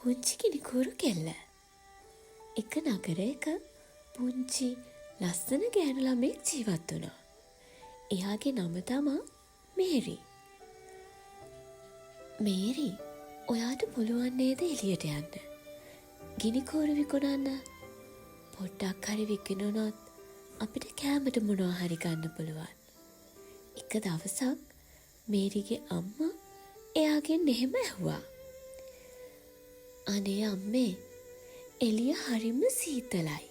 පුංචි ගිනිකූරු කෙල්ල. එක නගරයක පුංචි ලස්සන ගෑනු ළමෙක් ජීවත් වුණා. එයාගේ නම තමා මේරි. මේරි, ඔයාට පුළුවන් නේද එළියට යන්න? ගිනිකූරු විකුණන්න. පොඩ්ඩක් හරි විකිණුනොත් අපිට කෑමට මොනවා හරි ගන්න පුළුවන්. එක දවසක් මේරිගේ අම්මා එයාගෙන් එහෙම ඇහුවා. අනේ අම්මේ, එළිය හරිම සීතලයි.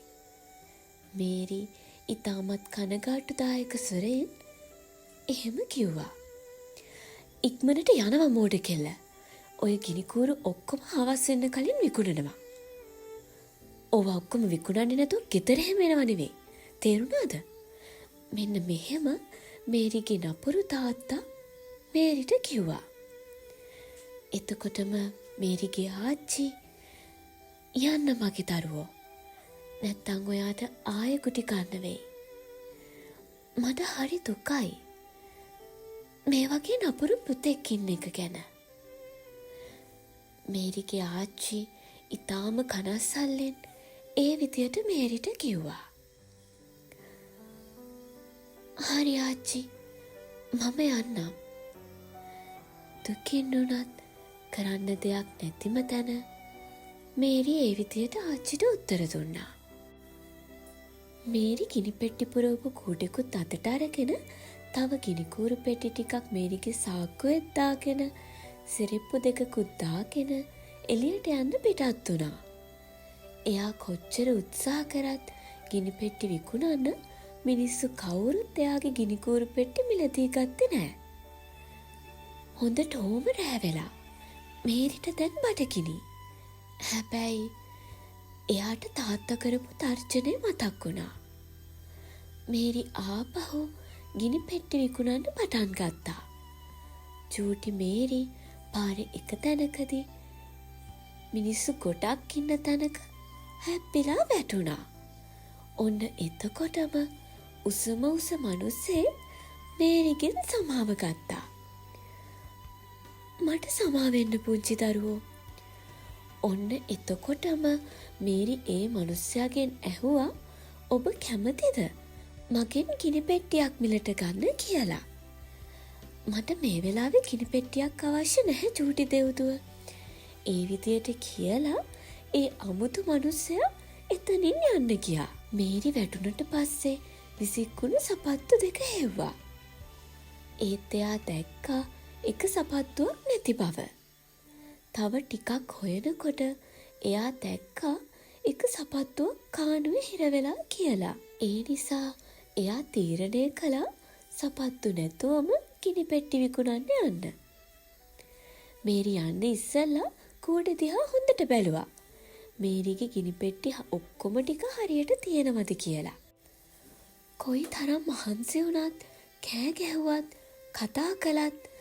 මේරි ඉතාමත් කනගාටුදායක ස්වරයෙන් එහෙම කිව්වා. ඉක්මනට යනවා මෝඩ කෙල්ල. ඔය ගිනිකූරු ඔක්කොම හවස් වෙන්න කලින් විකුණනවා. ඔව ඔක්කොම විකුණන්නේ නැතුව ගෙදර හැම එනව නෙවෙයි. තේරුණාද? මෙන්න මෙහෙම මේරිගේ නපුරු තාත්තා මේරිට කිව්වා. එතකොටම මේරිගේ ආච්චි, යන්න මගේ දරුවෝ. නැත්තං ඔයාට ආයෙ ගුටි කන්න වෙයි. මට හරි දුකයි මේ වගේ නපුරු පුතෙක් ඉන්න එක ගැන. මේරිගේ ආච්චි ඉතාම කනස්සල්ලෙන් ඒ විදියට මේරිට කිව්වා. හරි ආච්චි, මම යන්නම්. දුකින් උනත් කරන්න දෙයක් නැතිම තැන මේරි ඒ විදියට ආච්චිට උත්තර දුන්නා. මේරි ගිනි පෙට්ටි පුරවපු කූඩෙකුත් අතට අරගෙන තව ගිනිකූරු පෙට්ටි ටිකක් මේරිගේ සාක්කුවෙත් දාගෙන සිරිප්පු දෙකකුත් දාගෙන එළියට යන්න පිටත් වුණා. එයා කොච්චර උත්සාහ කරත් ගිනි පෙට්ටි විකුණන්න මිනිස්සු කවුරුත් එයාගේ ගිනිකූරු පෙට්ටි මිලදී ගත්තේ නැහැ. හොඳටම රෑ වෙලා මේරිට දැන් බඩගිනි. හැබැයි එයාට තාත්තා කරපු තර්ජනය මතක් වුණා. මේරි ආපහු ගිනි පෙට්ටි විකුණන්න පටන් ගත්තා. චූටි මේරි පාරේ එක තැනකදී මිනිස්සු ගොඩක් ඉන්න තැනක හැප්පිලා වැටුණා. ඔන්න එතකොටම උසම උස මිනිස්සේ මේරිගෙන් සමාව ගත්තා. මට සමා වෙන්න පුංචි දරුවෝ. ඔන්න එතකොටම මේරි ඒ මිනිස්යාගෙන් ඇහුවා, ඔබ කැමතිද මගෙන් ගිනි පෙට්ටියක් මිලට ගන්න කියලා? මට මේ වෙලාවේ ගිනි පෙට්ටියක් අවශ්‍ය නැහැ චූටි දෙව්දුව. ඒ විදියට කියලා ඒ අමුතු මිනිස්සයා එතනින් යන්න ගියා. මේරි වැටුණට පස්සේ විසිකුණු සපත්තු දෙක හෙව්වා. ඒත් එයා දැක්කා එක සපත්තුවක් නැති බව. තව ටිකක් හොයනකොට එයා දැක්කා එක සපත්තුවක් කානුවේ හිර වෙලා කියලා. ඒ නිසා එයා තීරණය කළා සපත්තු නැතුවම ගිනි පෙට්ටි විකුණන්න යන්න. මේරි යන්න ඉස්සෙල්ලා කූඩේ දිහා හොඳට බැලුවා. මේරිගේ ගිනි පෙට්ටි ඔක්කොම ටික හරියට තියෙනවද කියලා. කොයි තරම් මහන්සි වුණත්, කෑ ගැහුවත්, කතා කළත්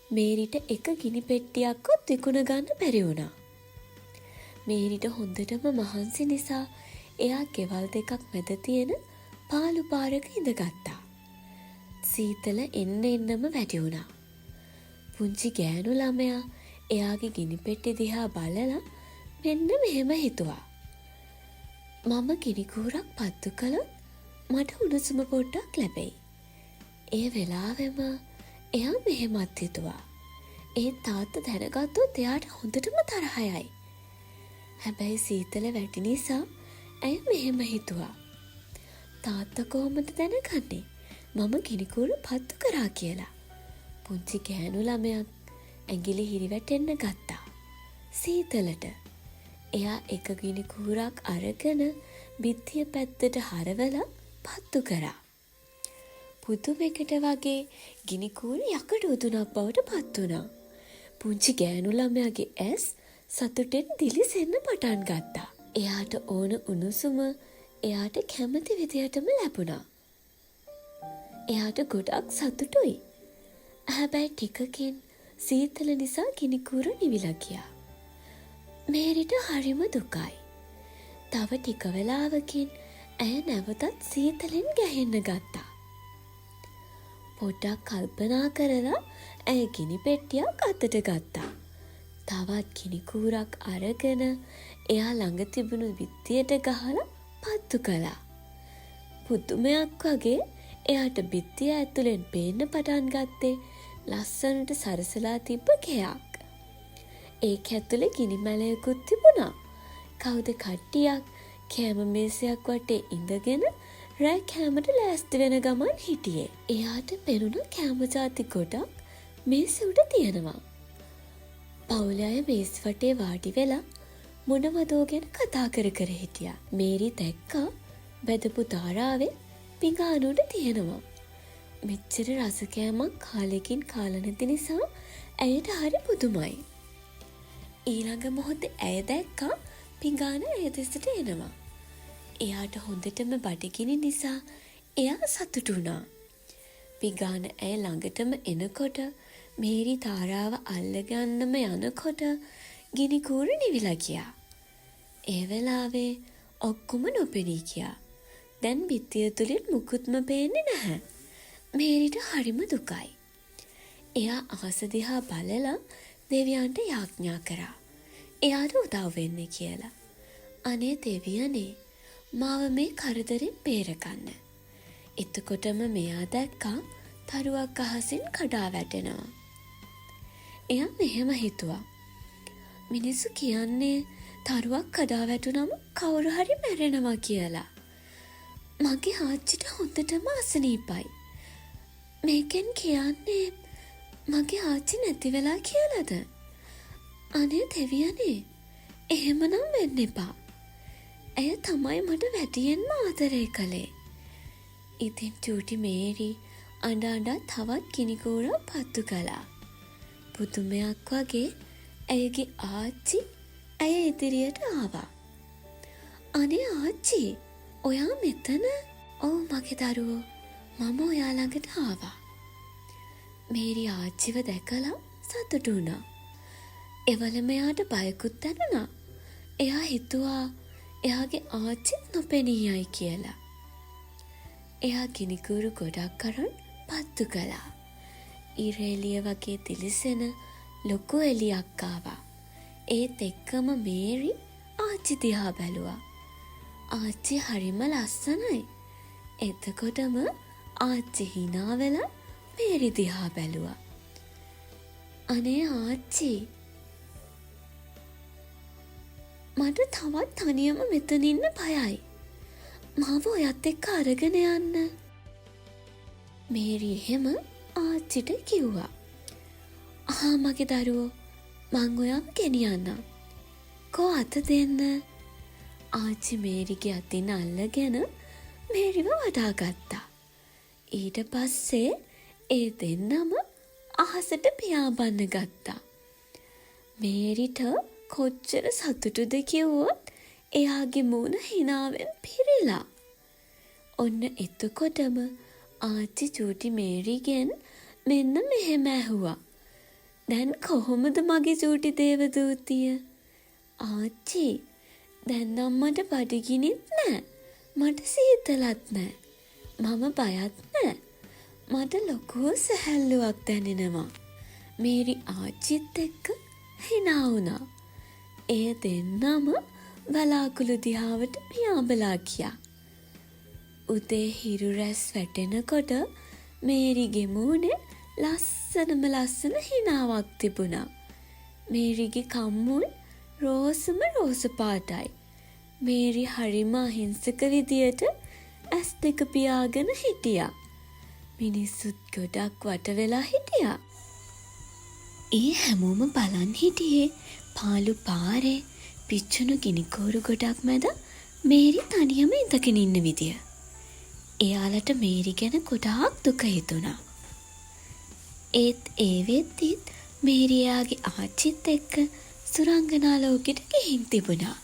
මේරිට එක ගිනි පෙට්ටියක්වත් විකුණ ගන්න බැරි වුණා. මේරිට හොඳටම මහන්සි නිසා එයා ගෙවල් දෙකක් මැද තියෙන පාළු පාරක ඉඳගත්තා. සීතල එන්න එන්නම වැඩි වුණා. පුංචි ගෑනු ළමයා එයාගේ ගිනි පෙට්ටි දිහා බලලා මෙන්න මෙහෙම හිතුවා. මම ගිනි කූරක් පත්තු කළොත් මට උණුසුම පොඩ්ඩක් ලැබෙයි. ඒ වෙලාවෙම එයා මෙහෙමත් හිතුවා. ඒ තාත්තා දැනගත්තොත් එයාට හොඳටම තරහ යයි. හැබැයි සීතල වැඩි නිසා ඇය මෙහෙම හිතුවා. තාත්තා කොහොමද දැනගන්නේ මම ගිනිකූරු පත්තු කරා කියලා? පුංචි ගෑනු ළමයක් ඇඟිලි හිරිවැටෙන්න ගත්තා. සීතලට එයා එක ගිනිකූරක් අරගෙන බිත්තිය පැත්තට හරවලා පත්තු කරා. පුදුමෙකට වගේ ගිනිකූරු යකඩ උදුනක් බවට පත් වුණා. පුංචි ගෑනු ළමයාගේ ඇස් සතුටෙන් දිලිසෙන්න පටන් ගත්තා. එයාට ඕන උණුසුම එයාට කැමති විදියටම ලැබුණා. එයාට ගොඩක් සතුටුයි. හැබැයි ටිකකින් සීතල නිසා ගිනිකූරු නිවිලා ගියා. මේරිට හරිම දුකයි. තව ටික වෙලාවකින් ඇය නැවතත් සීතලෙන් ගැහෙන්න ගත්තා. පොඩ්ඩක් කල්පනා කරලා ඇය ගිනි පෙට්ටියක් අතට ගත්තා. තවත් ගිනිකූරක් අරගෙන එයා ළඟ තිබුණු බිත්තියට ගහලා පත්තු කළා. පුදුමයක් වගේ එයාට බිත්තිය ඇතුලෙන් පේන්න පටන් ගත්තේ ලස්සනට සරසලා තිබ්බ ගෙයක්. ඒක ඇතුලේ ගිනි මැලයකුත් තිබුණා. කවුද කට්ටියක් කෑම මේසයක් වටේ ඉඳගෙන රෑ කෑමට ලෑස්ති වෙන ගමන් හිටියේ. එයාට පෙනුණ කෑම ජාති ගොඩක් මේස උඩ තියෙනවා. පවුලේ අය මේස් වටේ වාඩි වෙලා මොනවදෝ ගැන කතා කර කර හිටියා. මේරි දැක්කා බෙදපු තාරාවේ පිඟාන උඩ තියෙනවා. මෙච්චර රස කෑමක් කාලෙකින් කාලා නැති නිසා ඇයට හරි පුදුමයි. ඊළඟ මොහොතේ ඇය දැක්කා පිඟාන ඇය දෙසට එනවා. එයාට හොඳටම බඩගිනි නිසා එයා සතුටු වුණා. පිඟාන ඇය ළඟටම එනකොට මේරි තාරාව අල්ලගන්නම යනකොට ගිනි කූර නිවිලා ගියා. ඒ වෙලාවේ ඔක්කොම නොපෙනී ගියා. දැන් බිත්තිය තුලින් මුකුත්ම පේන්නේ නැහැ. මේරිට හරිම දුකයි. එයා අහස දිහා බලලා දෙවියන්ට යාඥා කරා. එයාට උදව් වෙන්න කියලා. අනේ දෙවියනේ මාව මේ කරදරෙන් බේරගන්න. එතකොටම මෙයා දැක්කා තරුවක් අහසින් කඩා වැටෙනවා. එයා මෙහෙම හිතුවා. මිනිස්සු කියන්නේ තරුවක් කඩා වැටුනම කවුරු හරි මැරෙනවා කියලා. මගේ ආච්චිට හොඳටම අසනීපයි. මේකෙන් කියන්නේ මගේ ආච්චි නැති වෙලා කියලාද? අනේ දෙවියනේ එහෙමනම් වෙන්න එපා. ඇය තමයි මට වැඩියෙන්ම ආදරය කළේ. ඉතින් චූටි මේරි අඬ අඬ තවත් ගිනිකූරක් පත්තු කළා. පුදුමයක් වගේ ඇයගේ ආච්චි ඇය ඉදිරියට ආවා. අනේ ආච්චි ඔයා මෙතන? ඔව් මගේ දරුවෝ මම ඔයා ළඟට ආවා. මේරි ආච්චිව දැකලා සතුටු වුණා. එවලම එයාට බයකුත් දැනුණා. එයා හිතුවා එයාගේ ආච්චිත් නොපෙනී යයි කියලා. එයා ගිනිකූරු ගොඩක් අරන් පත්තු කළා. ඉරේලිය වගේ දිලිසෙන ලොකු එළියක් ආවා. ඒත් එක්කම මේරි ආච්චි දිහා බැලුවා. ආච්චි හරිම ලස්සනයි. එතකොටම ආච්චි hina වෙලා මේරි දිහා බැලුවා. අනේ ආච්චි මට තවත් තනියම මෙතන ඉන්න බයයි. මාව ඔයත් එක්ක අරගෙන යන්න. මේරි එහෙම ආච්චිට කිව්වා. මගේ දරුවෝ මං ඔයාව ගෙනියන්නම්. කෝ අත දෙන්න. ආච්චි මේරිගේ අතින් අල්ලගෙන මේරිව වඩා ගත්තා. ඊට පස්සේ ඒ දෙන්නම අහසට පියාඹන්න ගත්තා. මේරිට කොච්චර සතුටුද කිව්වොත් එයාගේ මූණ හිනාවෙන් පිරිලා. ඔන්න එතකොටම ආච්චි චූටි මේරිගෙන් මෙන්න මෙහෙම ඇහුවා. දැන් කොහොමද මගේ චූටි දේවදූතිය? ආච්චි දැන් නම් මට බඩගිනිත් නෑ. මට සීතලත් නෑ. මම බයත් නෑ. මට ලොකු සැහැල්ලුවක් දැනෙනවා. මේරි ආච්චිත් එක්ක hina වුණා. ඒ දෙන්නම බලාකුළු දිහාවට පියාඹලා ගියා. උදේ හිරු රැස් වැටෙනකොට මේරිගේ මූණේ ලස්සන හිනාවක් තිබුණා. මේරිගේ කම්මුල් රෝස පාටයි. මේරි හරිම අහිංසක විදියට ඇස් දෙක පියාගෙන හිටියා. මිනිස්සුත් ගොඩක් වට වෙලා හිටියා. ඒ හැමෝම බලන් හිටියේ පාළු පාරේ පිච්චුණු ගිනිකෝරු ගොඩක් මැද මේරි තනියම ඉඳගෙන ඉන්න විදිය. එයාලට මේරි ගැන ගොඩාක් දුක හිතුණා. ඒත් ඒ වෙද්දිත් මේරි එයාගේ ආච්චිත් එක්ක සුරංගනා ලෝකෙට ගිහින් තිබුණා.